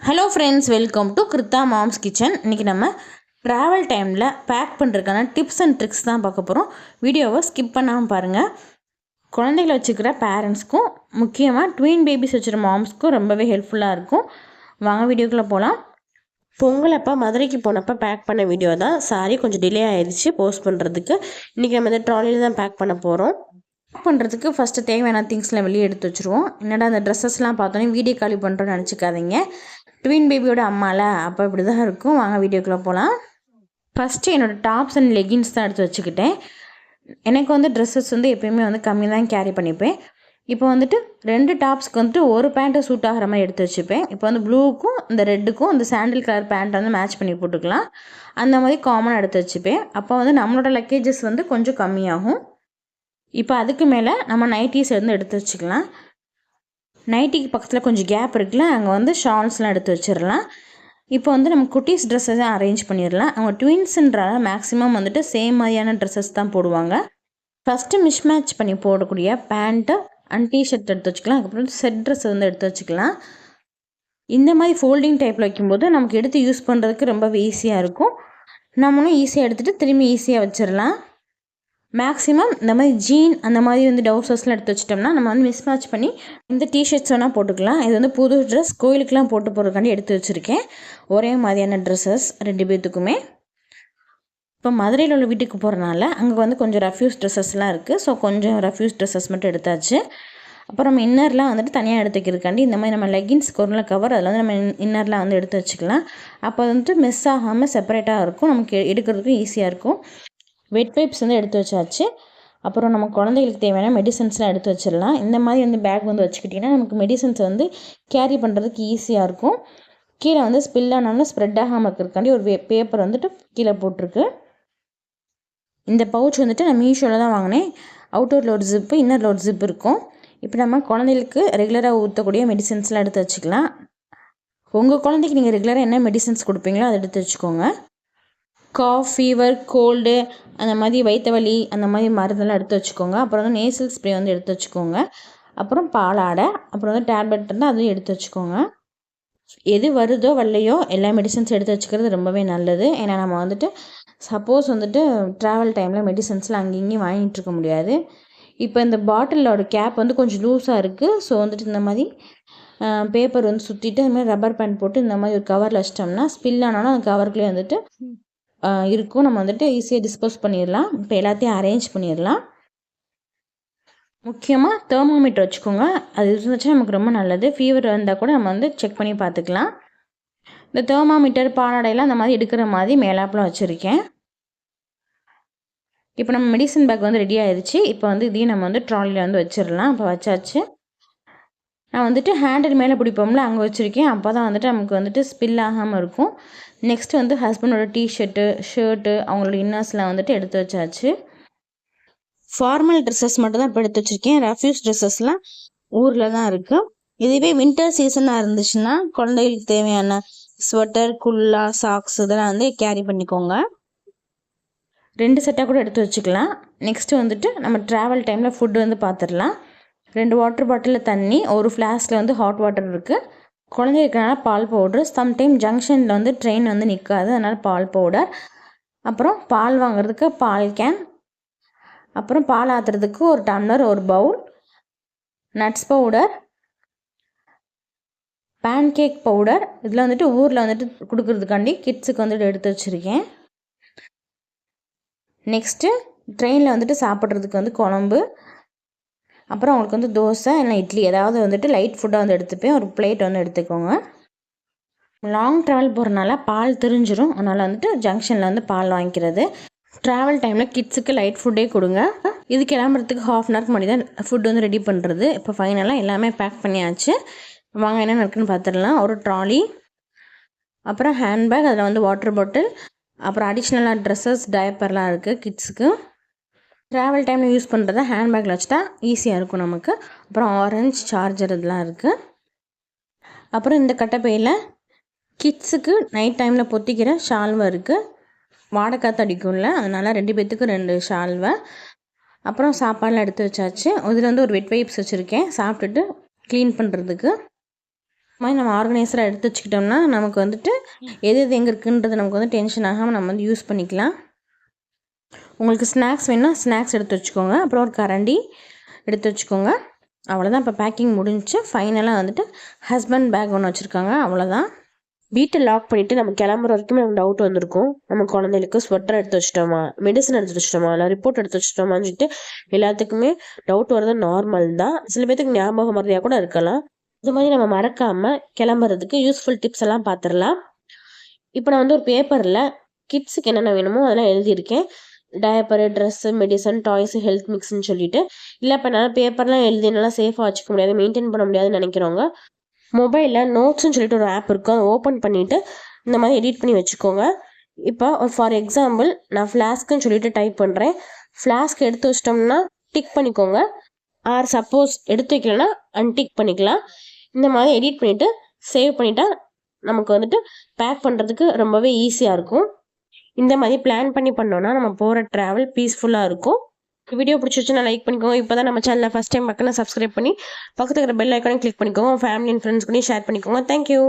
Hello friends, welcome to Krutha moms kitchen. இன்றைக்கி நம்ம travel டைமில் பேக் பண்ணுறதுக்கான டிப்ஸ் அண்ட் ட்ரிக்ஸ் தான் பார்க்க போகிறோம். வீடியோவை ஸ்கிப் பண்ணாமல் பாருங்கள். குழந்தைகளை வச்சுக்கிற பேரண்ட்ஸ்க்கும், முக்கியமாக ட்வீன் பேபிஸ் வச்சுக்கிற மாம்ஸ்க்கும் ரொம்பவே ஹெல்ப்ஃபுல்லாக இருக்கும். வாங்க வீடியோக்குள்ளே போகலாம். பொங்கல் அப்போ மதுரைக்கு போனப்போ பேக் பண்ண வீடியோ தான். சாரி, கொஞ்சம் டிலே ஆயிடுச்சு போஸ்ட் பண்ணுறதுக்கு. இன்றைக்கி நம்ம இந்த ட்ராலியில் தான் பேக் பண்ண போகிறோம். பேக் பண்ணுறதுக்கு ஃபஸ்ட்டு தேவையான திங்ஸ்லாம் வெளியே எடுத்து வச்சுருவோம். என்னடா அந்த ட்ரெஸ்ஸஸ்லாம் பார்த்தோன்னே வீடியோ காலி பண்ணுறோன்னு நினச்சிக்காதீங்க. ட்வின் பேபியோட அம்மால அப்போ இப்படி தான் இருக்கும். வாங்க வீடியோக்குள்ளே போகலாம். ஃபஸ்ட்டு என்னோடய டாப்ஸ் அண்ட் லெகின்ஸ் தான் எடுத்து வச்சுக்கிட்டேன். எனக்கு வந்து ட்ரெஸ்ஸஸ் வந்து எப்போயுமே வந்து கம்மி தான் கேரி பண்ணிப்பேன். இப்போ வந்துட்டு 2 டாப்ஸ்க்கு வந்துட்டு ஒரு பேண்ட்டை சூட் ஆகிற மாதிரி எடுத்து வச்சுப்பேன். இப்போ வந்து ப்ளூவுக்கும் இந்த ரெட்டுக்கும் இந்த சாண்டில் கலர் பேண்ட்டை வந்து மேட்ச் பண்ணி போட்டுக்கலாம். அந்த மாதிரி காமனாக எடுத்து வச்சுப்பேன். அப்போ வந்து நம்மளோட லக்கேஜஸ் வந்து கொஞ்சம் கம்மியாகும். இப்போ அதுக்கு மேலே நம்ம நைட்டிஸ் எடுத்து வச்சுக்கலாம். நைட்டிக்கு பக்கத்தில் கொஞ்சம் கேப் இருக்குல்ல, அங்கே வந்து ஷால்ஸ்லாம் எடுத்து வச்சிடலாம். இப்போ வந்து நம்ம குட்டீஸ் ட்ரெஸ்ஸை தான் அரேஞ்ச் பண்ணிடலாம். அவங்க ட்வின்ஸுன்றால மேக்ஸிமம் வந்துட்டு சேம் மாதிரியான ட்ரெஸ்ஸஸ் தான் போடுவாங்க. ஃபஸ்ட்டு மிஸ்மேட்ச் பண்ணி போடக்கூடிய பேண்ட்டு அண்ட் டிஷர்ட் எடுத்து வச்சுக்கலாம். அதுக்கப்புறம் செட் ட்ரெஸ் வந்து எடுத்து வச்சுக்கலாம். இந்த மாதிரி ஃபோல்டிங் டைப்பில் வைக்கும்போது நமக்கு எடுத்து யூஸ் பண்ணுறதுக்கு ரொம்பவே ஈஸியாக இருக்கும். நம்மளும் ஈஸியாக எடுத்துகிட்டு திரும்பி ஈஸியாக வச்சிடலாம். மேக்ஸிமம் இந்த மாதிரி ஜீன் அந்த மாதிரி வந்து டவுசர்ஸ்லாம் எடுத்து வச்சிட்டோம்னா நம்ம வந்து மிஸ்மேட்ச் பண்ணி இந்த டிஷர்ட்ஸ் வேணால் போட்டுக்கலாம். இது வந்து புது ட்ரெஸ் கோயிலுக்கெலாம் போட்டு போகிறதுக்காண்டி எடுத்து வச்சுருக்கேன். ஒரே மாதிரியான ட்ரெஸ்ஸஸ் 2 பேர்த்துக்குமே. இப்போ மதுரையில் உள்ள வீட்டுக்கு போகிறனால அங்கே வந்து கொஞ்சம் ரஃப்யூஸ் ட்ரெஸ்ஸஸ்லாம் இருக்குது. ஸோ கொஞ்சம் ரஃப்யூஸ் ட்ரெஸ்ஸஸ் மட்டும் எடுத்தாச்சு. அப்புறம் நம்ம இன்னர்லாம் வந்துட்டு தனியாக எடுத்துக்கிறதுக்காண்டி இந்த மாதிரி நம்ம லெகின்ஸ்க்கு ஒரு கவர், அதில் வந்து நம்ம இன்னர்லாம் வந்து எடுத்து வச்சுக்கலாம். அப்போ வந்துட்டு மிஸ் ஆகாமல் செப்பரேட்டாக இருக்கும், நமக்கு எடுக்கிறதுக்கும் ஈஸியாக இருக்கும். வெட் வைப்ஸ் வந்து எடுத்து வச்சாச்சு. அப்புறம் நம்ம குழந்தைகளுக்கு தேவையான மெடிசன்ஸ்லாம் எடுத்து வச்சிடலாம். இந்த மாதிரி வந்து பேக் வந்து வச்சுக்கிட்டிங்கன்னா நமக்கு மெடிசன்ஸ் வந்து கேரி பண்ணுறதுக்கு ஈஸியாக இருக்கும். கீழே வந்து ஸ்பில் ஆனாலும் ஸ்ப்ரெட் ஆகாமல் இருக்கிறதுக்காண்டி ஒரு பேப்பர் வந்துட்டு கீழே போட்டிருக்கு. இந்த பவுச் வந்துட்டு நான் மீஷோவில் தான் வாங்கினேன். அவுட்டோரில் ஒரு ஜிப்பு, இன்னரில் ஒரு ஜிப் இருக்கும். இப்போ நம்ம குழந்தைகளுக்கு ரெகுலராக ஊற்றக்கூடிய மெடிசன்ஸ்லாம் எடுத்து வச்சுக்கலாம். உங்கள் குழந்தைக்கு நீங்கள் ரெகுலராக என்ன மெடிசன்ஸ் கொடுப்பீங்களோ அதை எடுத்து வச்சுக்கோங்க. காஃப், ஃபீவர், கோல்டு, அந்த மாதிரி வயிற்று வலி, அந்த மாதிரி மருந்தெல்லாம் எடுத்து வச்சுக்கோங்க. அப்புறம் வந்து நேசல் ஸ்ப்ரே வந்து எடுத்து வச்சுக்கோங்க. அப்புறம் பாலாடை, அப்புறம் வந்து டேப்லெட் இருந்தால் அதுவும் எடுத்து வச்சுக்கோங்க. எது வருதோ வரலையோ எல்லா மெடிசன்ஸ் எடுத்து வச்சுக்கிறது ரொம்பவே நல்லது. ஏன்னா நம்ம வந்துட்டு சப்போஸ் வந்துட்டு ட்ராவல் டைமில் மெடிசன்ஸ்லாம் அங்கேயும் இங்கேயும் வாங்கிட்டு இருக்க முடியாது. இப்போ இந்த பாட்டிலோட கேப் வந்து கொஞ்சம் லூஸாக இருக்குது. ஸோ வந்துட்டு இந்த மாதிரி பேப்பர் வந்து சுற்றிட்டு இந்த மாதிரி ரப்பர் பேண்ட் போட்டு இந்த மாதிரி ஒரு கவரில் வச்சிட்டோம்னா ஸ்பில் ஆனாலும் அந்த கவருக்குள்ளே வந்துட்டு இருக்கும். நம்ம வந்துட்டு ஈஸியாக டிஸ்போஸ் பண்ணிடலாம். இப்போ எல்லாத்தையும் அரேஞ்ச் பண்ணிடலாம். முக்கியமாக தெர்மோமீட்டர் வச்சுக்கோங்க. அது இருந்துச்சுன்னா நமக்கு ரொம்ப நல்லது. ஃபீவர் வந்தால் கூட நம்ம வந்து செக் பண்ணி பார்த்துக்கலாம். இந்த தெர்மோமீட்டர், பாலாடையெல்லாம் அந்த மாதிரி எடுக்கிற மாதிரி மேலாப்பில் வச்சுருக்கேன். இப்போ நம்ம மெடிசன் பேக் வந்து ரெடி ஆயிடுச்சு. இப்போ வந்து இதையும் நம்ம வந்து ட்ராலியில் வந்து வச்சிடலாம். இப்போ வச்சாச்சு. நான் வந்துட்டு ஹேண்டில் மேலே பிடிப்போம்ல, அங்கே வச்சுருக்கேன். அப்போ தான் வந்துட்டு நமக்கு வந்துட்டு ஸ்பில் ஆகாமல் இருக்கும். நெக்ஸ்ட்டு வந்து ஹஸ்பண்டோட டிஷர்ட்டு, ஷர்ட்டு, அவங்களோட இன்னர்ஸ்லாம் வந்துட்டு எடுத்து வச்சாச்சு. ஃபார்மல் ட்ரெஸ்ஸஸ் மட்டும் தான் இப்போ எடுத்து வச்சுருக்கேன். ரஃப்யூஸ் ட்ரெஸ்ஸஸ்லாம் ஊரில் தான் இருக்குது. இதுவே வின்டர் சீசனாக இருந்துச்சுன்னா குழந்தைகளுக்கு தேவையான ஸ்வெட்டர், குல்லா, சாக்ஸ் இதெல்லாம் வந்து கேரி பண்ணிக்கோங்க. 2 செட்டாக கூட எடுத்து வச்சுக்கலாம். நெக்ஸ்ட்டு வந்துட்டு நம்ம ட்ராவல் டைமில் ஃபுட்டு வந்து பார்த்துடலாம். 2 வாட்டர் பாட்டிலில் தண்ணி, ஒரு ஃப்ளாஸ்கில் வந்து ஹாட் வாட்டர் இருக்குது. குழந்தைகளுக்கான பால் பவுட்ரு. சம்டைம் ஜங்ஷனில் வந்து ட்ரெயின் வந்து நிற்காது, அதனால் பால் பவுடர். அப்புறம் பால் வாங்குறதுக்கு பால் கேன். அப்புறம் பால் ஆற்றுறதுக்கு ஒரு டம்ளர், ஒரு bowl. Nuts powder, pancake powder. இதில் வந்துட்டு ஊரில் வந்துட்டு கொடுக்குறதுக்காண்டி கிட்ஸுக்கு வந்துட்டு எடுத்து வச்சுருக்கேன். நெக்ஸ்ட்டு ட்ரெயினில் வந்துட்டு சாப்பிட்றதுக்கு வந்து குழம்பு. அப்புறம் அவங்களுக்கு வந்து தோசை இல்லை இட்லி ஏதாவது வந்துட்டு லைட் ஃபுட்டாக வந்து எடுத்துப்பேன். ஒரு பிளேட் வந்து எடுத்துக்கோங்க. லாங் ட்ராவல் போகிறனால பால் திரிஞ்சிரும், அதனால் வந்துட்டு ஜங்ஷனில் வந்து பால் வாங்கிக்கிறது. ட்ராவல் டைமில் கிட்ஸுக்கு லைட் ஃபுட்டே கொடுங்க. இது கிளம்புறதுக்கு 1/2 hour முன்னாடி தான் ஃபுட் வந்து ரெடி பண்ணுறது. இப்போ ஃபைனலாக எல்லாமே பேக் பண்ணியாச்சு. வாங்க என்ன இருக்குன்னு பார்த்துடலாம். ஒரு ட்ராலி, அப்புறம் ஹேண்ட்பேக், அதில் வந்து வாட்டர் பாட்டில், அப்புறம் அடிஷ்னலாக ட்ரெஸ்ஸஸ், டயப்பர்லாம் இருக்குது கிட்ஸுக்கு. ட்ராவல் டைமில் யூஸ் பண்ணுறத ஹேண்ட்பேக்கில் வச்சுட்டா ஈஸியாக இருக்கும் நமக்கு. அப்புறம் ஆரஞ்ச், சார்ஜர் இதெல்லாம் இருக்குது. அப்புறம் இந்த கட்டைப்பையில் கிட்ஸுக்கு நைட் டைமில் பொத்திக்கிற ஷால்வை இருக்குது. வாடைக்காற்று அடிக்கும்ல, அதனால் 2 பேர்த்துக்கு 2 ஷால்வை. அப்புறம் சாப்பாடெலாம் எடுத்து வச்சாச்சு. இதில் வந்து ஒரு வெட் வைப்ஸ் வச்சுருக்கேன் சாப்பிட்டுட்டு க்ளீன் பண்ணுறதுக்கு. மாதிரி நம்ம ஆர்கனைசராக எடுத்து வச்சுக்கிட்டோம்னா நமக்கு வந்துட்டு எது எது எங்கே இருக்குன்றது நமக்கு வந்து டென்ஷன் ஆகாமல் நம்ம வந்து யூஸ் பண்ணிக்கலாம். உங்களுக்கு ஸ்நாக்ஸ் வேணுன்னா ஸ்நாக்ஸ் எடுத்து வச்சுக்கோங்க. அப்புறம் ஒரு கரண்டி எடுத்து வச்சுக்கோங்க. அவ்வளோதான். இப்போ பேக்கிங் முடிஞ்சிச்சு. ஃபைனலாக வந்துட்டு ஹஸ்பண்ட் பேக் ஒன்று வச்சுருக்காங்க. அவ்வளோதான். வீட்டை லாக் பண்ணிவிட்டு நம்ம கிளம்புற வரைக்கும் நமக்கு டவுட் வந்திருக்கும். நம்ம குழந்தைகளுக்கு ஸ்வெட்டர் எடுத்து வச்சிட்டோமா, மெடிசன் எடுத்து வச்சிட்டோமா, இல்லை ரிப்போர்ட் எடுத்து வச்சிட்டோமான்னு சொல்லிட்டு எல்லாத்துக்குமே டவுட் வரது நார்மல் தான். சில பேர்த்துக்கு ஞாபகம் மறதியாக கூட இருக்கலாம். இது மாதிரி நம்ம மறக்காமல் கிளம்புறதுக்கு யூஸ்ஃபுல் டிப்ஸ் எல்லாம் பார்த்துடலாம். இப்போ நான் வந்து ஒரு பேப்பரில் கிட்ஸுக்கு என்னென்ன வேணுமோ அதெல்லாம் எழுதியிருக்கேன். Diaper, dress, medicine, toys, health மிக்ஸ்ன்னு சொல்லிட்டு. இல்லை இப்போ என்னால் பேப்பர்லாம் எழுதி நல்லா சேஃபாக வச்சுக்க முடியாது, மெயின்டைன் பண்ண முடியாதுன்னு நினைக்கிறவங்க மொபைலில் நோட்ஸ்ன்னு சொல்லிட்டு ஒரு ஆப் இருக்கும். அதை ஓப்பன் பண்ணிவிட்டு இந்த மாதிரி எடிட் பண்ணி வச்சுக்கோங்க. இப்போ ஃபார் எக்ஸாம்பிள் நான் ஃப்ளாஸ்க்குன்னு சொல்லிட்டு டைப் பண்ணுறேன். ஃப்ளாஸ்க் எடுத்து வச்சிட்டோம்னா டிக் பண்ணிக்கோங்க. ஆர் சப்போஸ் எடுத்து வைக்கலன்னா அன்டிக் பண்ணிக்கலாம். இந்த மாதிரி எடிட் பண்ணிவிட்டு சேவ் பண்ணிட்டா நமக்கு வந்துட்டு பேக் பண்ணுறதுக்கு ரொம்பவே ஈஸியாக இருக்கும். இந்த மாதிரி பிளான் பண்ணி பண்ணோன்னா நம்ம போகிற ட்ராவல் பீஸ்ஃபுல்லாக இருக்கும். வீடியோ பிடிச்சிருச்சுன்னா லைக் பண்ணிக்கோங்க. இப்போ தான் நம்ம சேனலில் ஃபஸ்ட் டைம் பார்க்கலாம், சப்ஸ்கிரைப் பண்ணி பக்கத்தில் இருக்கிற பெல் ஐக்கானே கிளிக் பண்ணிக்கோங்க. ஃபேமிலி அண்ட் ஃப்ரெண்ட்ஸ் கூட ஷேர் பண்ணிக்கோங்க. தேங்க்யூ.